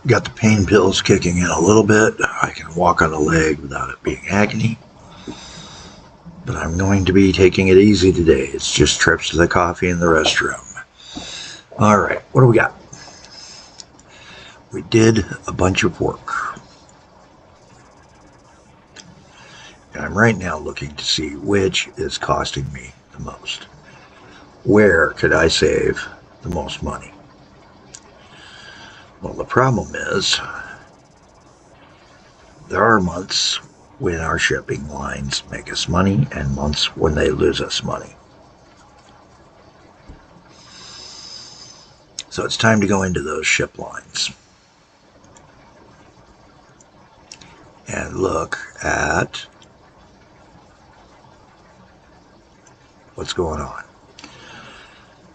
Got the pain pills kicking in a little bit. I can walk on a leg without it being agony. But I'm going to be taking it easy today. It's just trips to the coffee and the restroom. Alright, what do we got? We did a bunch of work. And I'm right now looking to see which is costing me the most. Where could I save the most money? Well, the problem is there are months when our shipping lines make us money and months when they lose us money. So it's time to go into those ship lines and look at what's going on.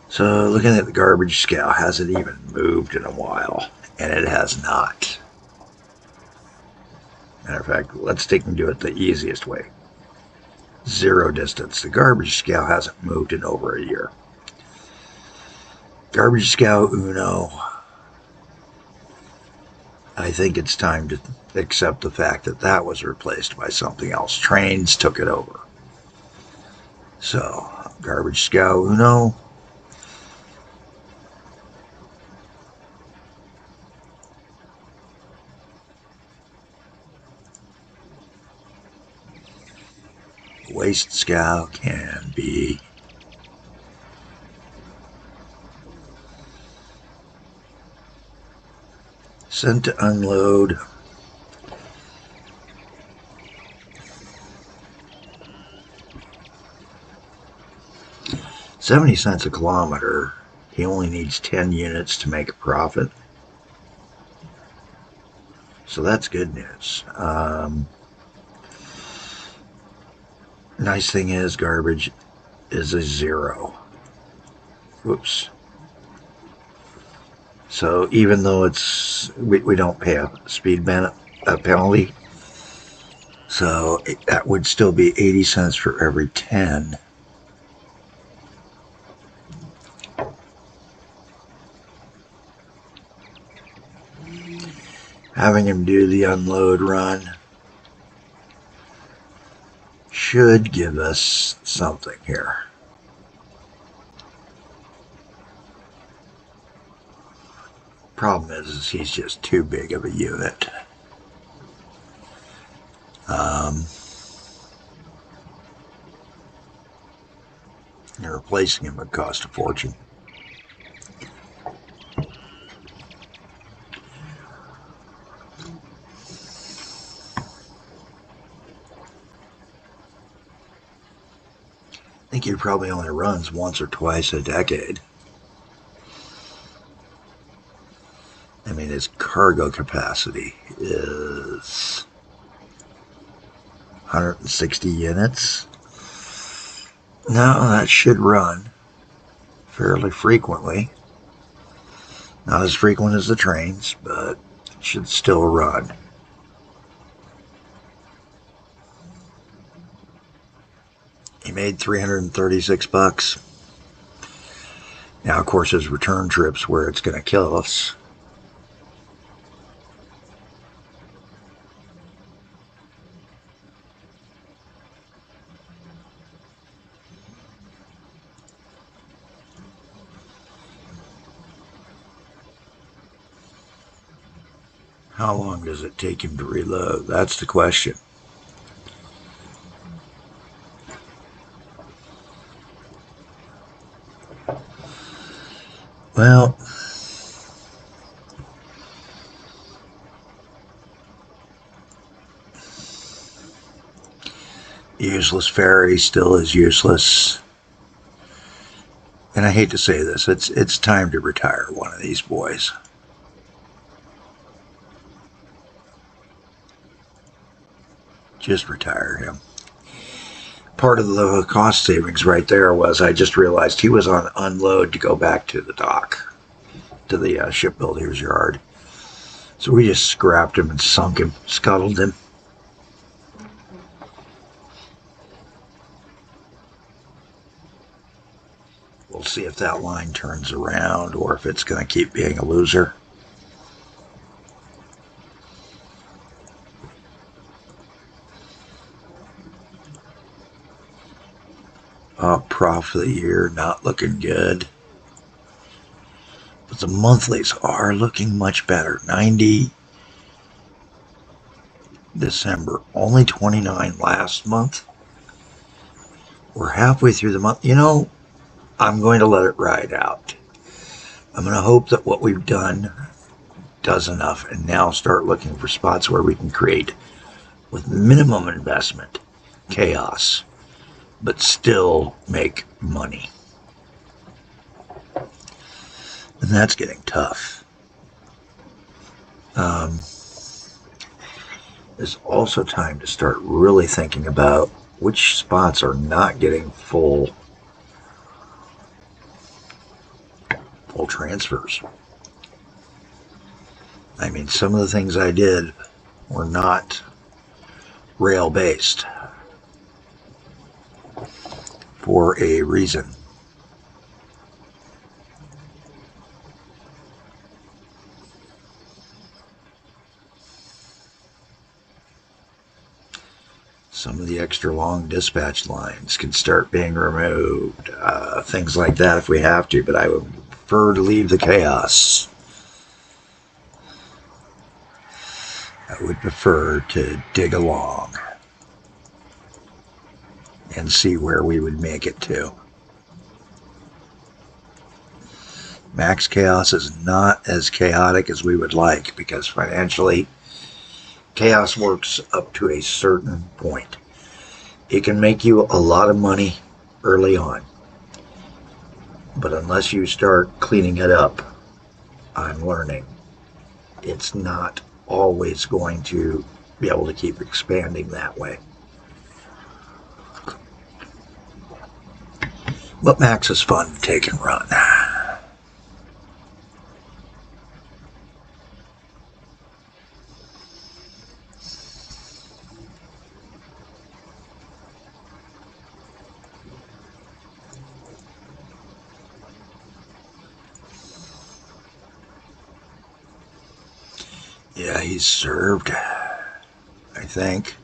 So looking at the garbage scale, has it even moved in a while? And it has not. Matter of fact, let's take and do it the easiest way. Zero distance. The garbage scale hasn't moved in over a year. Garbage scale Uno. I think it's time to accept the fact that that was replaced by something else. Trains took it over. So, garbage scale Uno. Waste scow can be sent to unload. $0.70 a kilometer. He only needs 10 units to make a profit. So that's good news. Nice thing is garbage is a zero. Whoops. So even though it's we don't pay a speed penalty, so that would still be 80 cents for every 10. Having him do the unload run should give us something here. Problem is he's just too big of a unit. And replacing him would cost a fortune. I think he probably only runs once or twice a decade. I mean, his cargo capacity is 160 units. No, that should run fairly frequently. Not as frequent as the trains, but it should still run. He made $336. Now, of course, his return trip's where it's going to kill us. How long does it take him to reload? That's the question. Well, useless Ferry still is useless. And I hate to say this, it's time to retire one of these boys. Just retire him. Part of the cost savings right there was I just realized he was on unload to go back to the dock, to the shipbuilder's yard. So we just scrapped him and sunk him, scuttled him. We'll see if that line turns around or if it's going to keep being a loser. profit for the year, not looking good. But the monthlies are looking much better. 90 December, only 29 last month. We're halfway through the month. You know, I'm going to let it ride out. I'm going to hope that what we've done does enough and now start looking for spots where we can create with minimum investment chaos, but still make money. And that's getting tough. There's also time to start really thinking about which spots are not getting full transfers. I mean, some of the things I did were not rail based for a reason. Some of the extra long dispatch lines can start being removed, things like that if we have to, but I would prefer to leave the chaos. I would prefer to dig along and see where we would make it to. Max chaos is not as chaotic as we would like because financially, chaos works up to a certain point. It can make you a lot of money early on, but unless you start cleaning it up, I'm learning, it's not always going to be able to keep expanding that way. But Max is fun to take and run. Yeah, he's served, I think.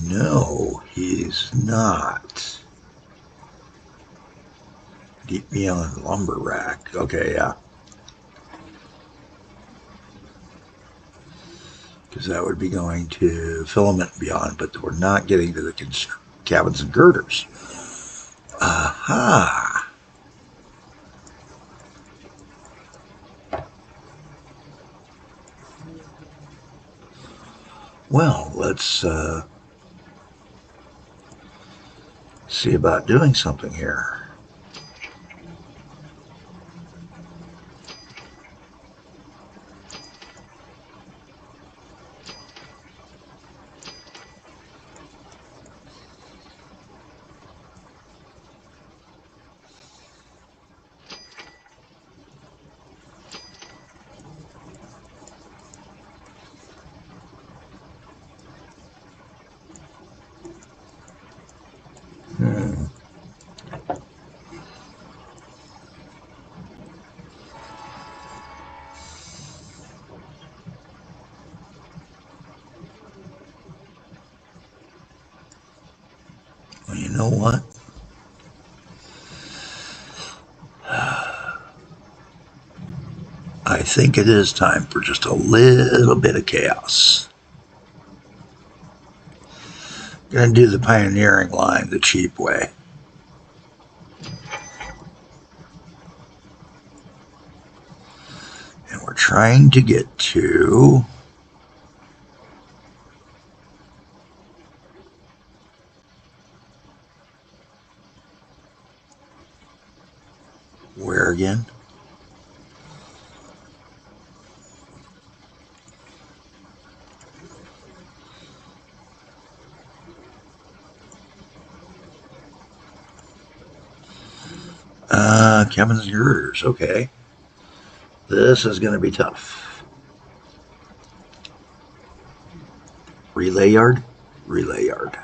No, he's not. Deep beyond lumber rack. Okay, yeah. Because that would be going to filament beyond, but we're not getting to the cabins and girders. Aha! Well, let's see about doing something here. Well, you know what? I think it is time for just a little bit of chaos. Gonna do the pioneering line the cheap way. And we're trying to get to where again? Cabins and girders. Okay. This is going to be tough. Relay yard. Relay yard.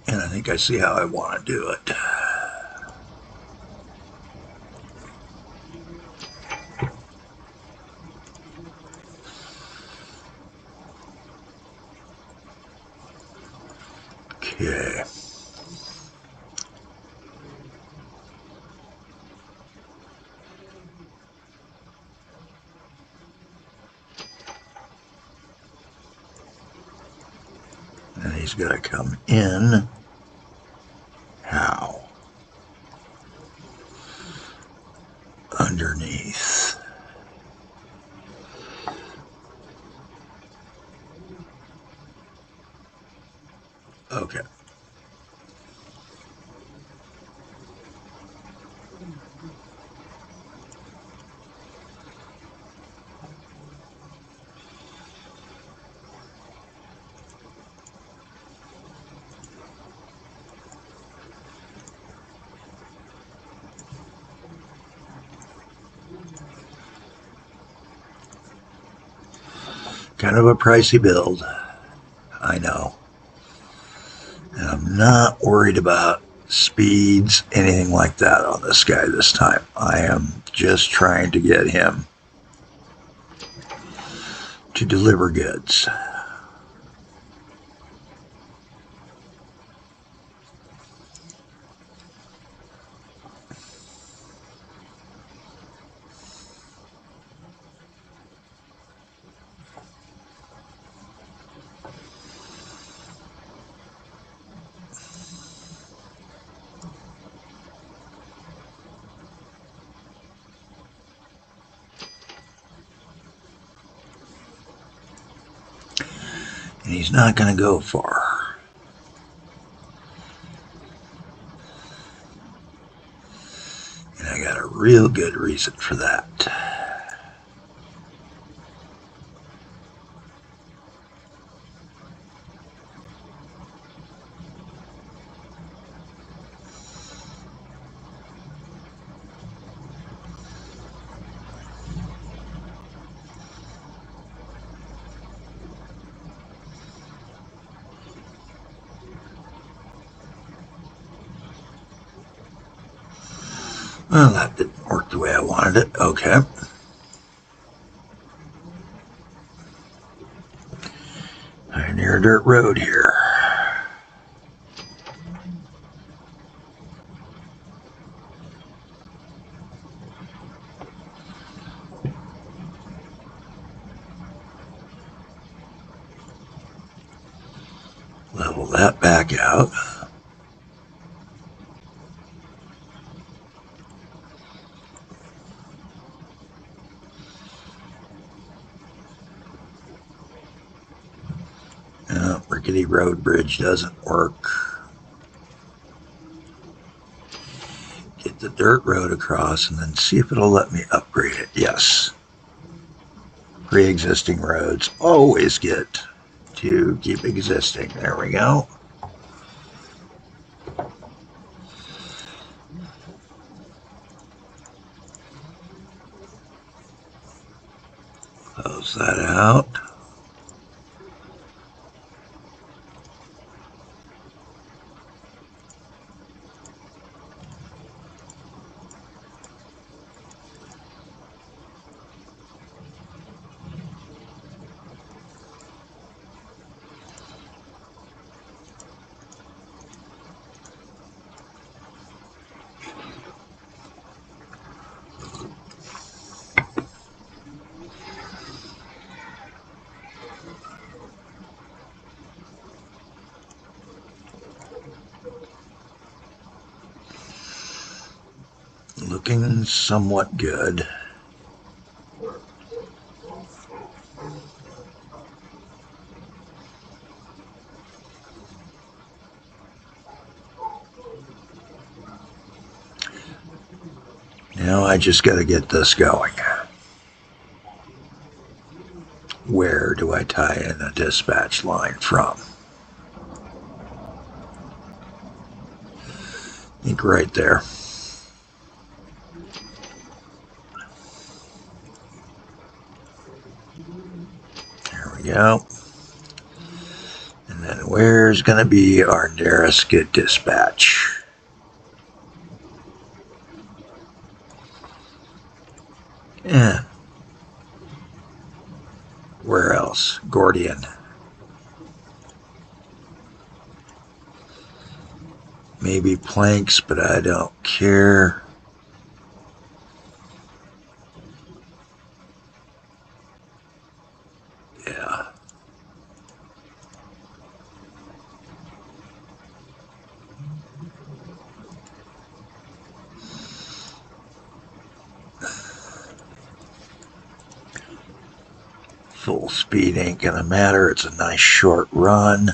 And I think I see how I want to do it. Okay. And he's got to come in. How? Underneath. Okay. Kind of a pricey build, I know. And I'm not worried about speeds, anything like that on this guy this time. I am just trying to get him to deliver goods. And he's not going to go far. And I got a real good reason for that. Well, that didn't work the way I wanted it. Okay. I'm near a dirt road here. Level that back out. Rickety road bridge doesn't work. Get the dirt road across and then see if it'll let me upgrade it. Yes. Pre-existing roads always get to keep existing. There we go. Close that out. Looking somewhat good. Now I just got to get this going. Where do I tie in a dispatch line from? I think right there. There we go. And then where's going to be our nearest good dispatch? Yeah. Where else? Gordian. Maybe planks, but I don't care. Yeah. Full speed ain't gonna matter. It's a nice short run.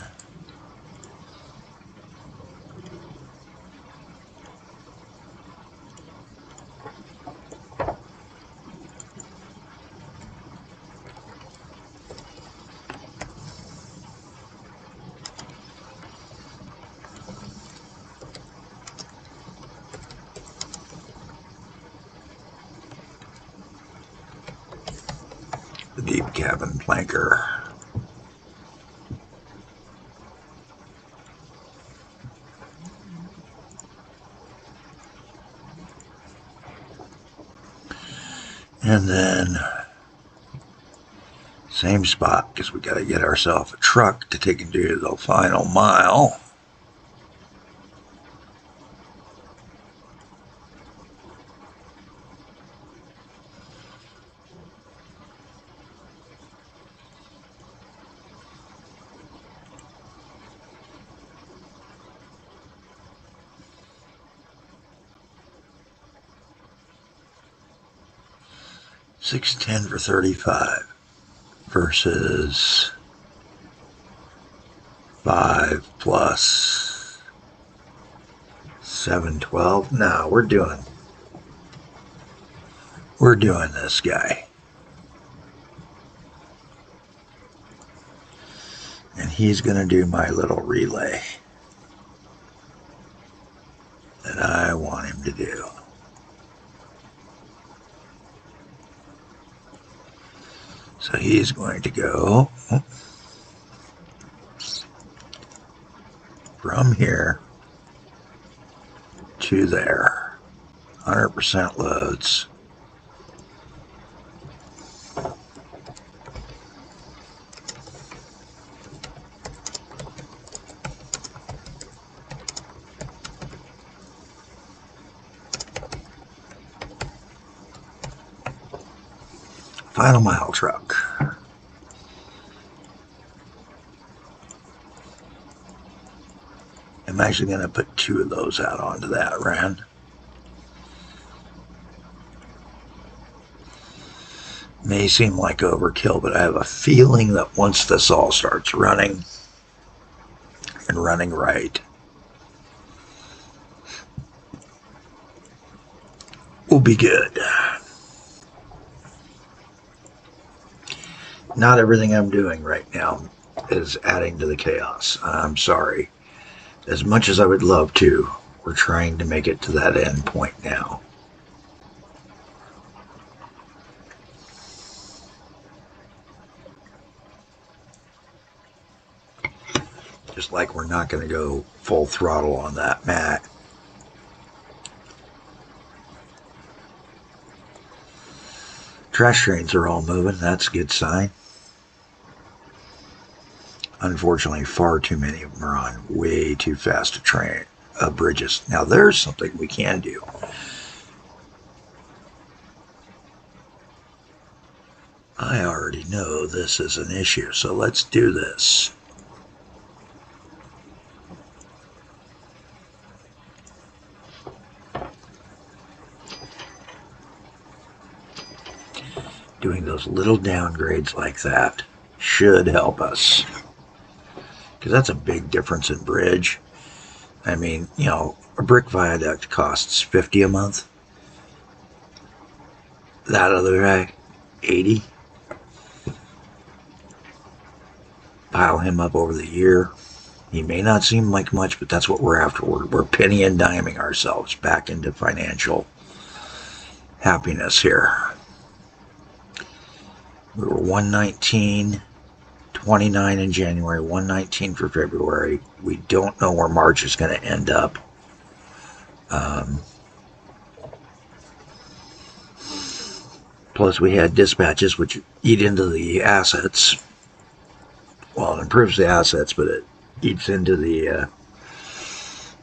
The deep cabin planker. And then same spot, because we got to get ourselves a truck to take and do the final mile. $6.10 for 35 versus 5 plus 7.12. No, we're doing this guy. And he's going to do my little relay that I want him to do. So he's going to go from here to there. 100% loads. Final mile truck. I'm actually going to put 2 of those out onto that run. May seem like overkill, but I have a feeling that once this all starts running and running right, we'll be good. Not everything I'm doing right now is adding to the chaos. I'm sorry. As much as I would love to, we're trying to make it to that end point now. Just like we're not going to go full throttle on that mat. Trash trains are all moving. That's a good sign. Unfortunately, far too many of them are on way too fast bridges. Now, there's something we can do. I already know this is an issue, so let's do this. Doing those little downgrades like that should help us. Because that's a big difference in bridge. I mean, you know, a brick viaduct costs $50 a month. That other guy, $80. Pile him up over the year. He may not seem like much, but that's what we're after. We're penny and diming ourselves back into financial happiness here. We were 119.25 29 in January, 119 for February. We don't know where March is going to end up. Plus, we had dispatches, which eat into the assets. Well, it improves the assets, but it eats into the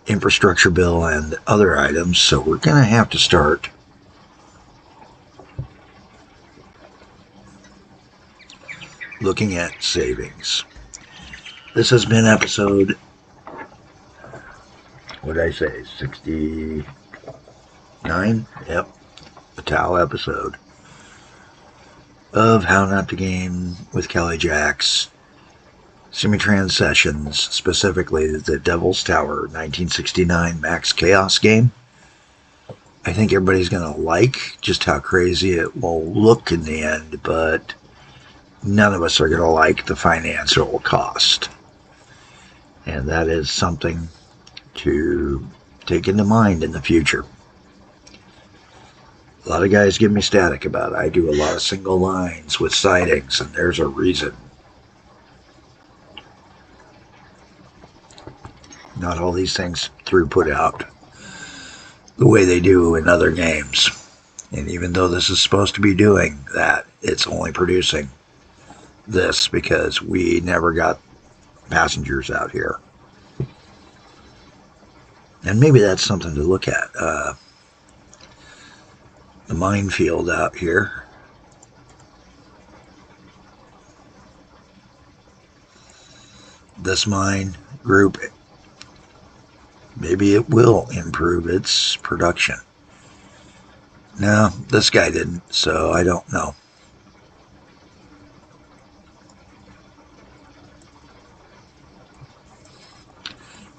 infrastructure bill and other items. So we're going to have to start looking at savings. This has been episode, what did I say, 69? Yep, the Tau episode of How Not to Game with Kelly Jacks. Simutrans sessions, specifically the Devil's Tower 1969 Max Chaos game. I think everybody's going to like just how crazy it will look in the end, but none of us are going to like the financial cost. And that is something to take into mind in the future. A lot of guys give me static about it. I do a lot of single lines with sightings, and there's a reason. Not all these things throughput out the way they do in other games. And even though this is supposed to be doing that, it's only producing this because we never got passengers out here. And maybe that's something to look at. The minefield out here. This mine group, maybe it will improve its production. No, this guy didn't, so I don't know.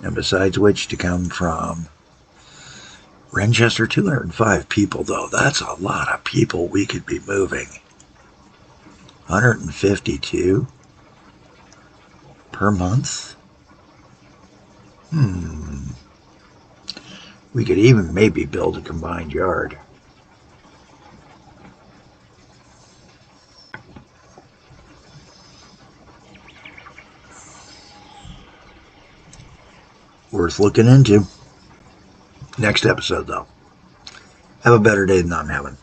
And besides which, to come from Renchester, 205 people, though. That's a lot of people we could be moving. 152 per month? We could even maybe build a combined yard. Worth looking into. Next episode, though. Have a better day than I'm having.